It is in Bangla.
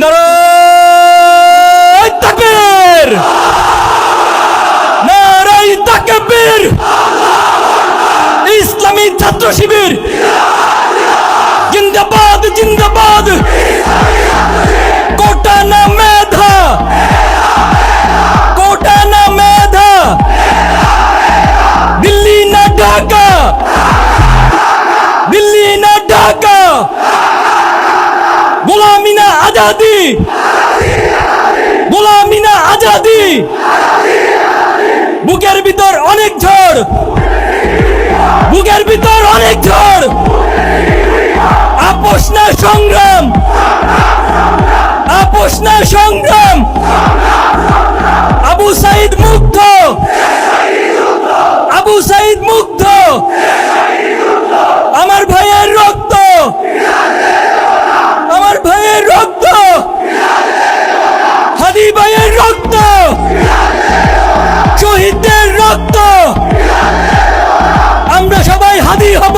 নারায়ে তাকবীর, নারায়ে তাকবীর। ইসলামী ছাত্র শিবির জিন্দাবাদ, জিন্দাবাদ। কোটা না মেধা, কোটা না মেধা, দিল্লি না ঢাকা, দিল্লি না ঢাকা। গোলামি না আজাদি, গোলামি না আজাদি। বুকের ভিতর অনেক ঝড়, বুকের ভিতর অনেক ঝড়। আপোষ না সংগ্রাম, আপোষ না সংগ্রাম। আবু সাইদ মুগ্ধ, আবু সাইদ মুগ্ধ। আমার ভাইয়ের রক্ত, আমার ভাইয়ের রক্ত, হাদি ভাইয়ের রক্ত, শহীদদের রক্ত। আমরা সবাই হাদি হব।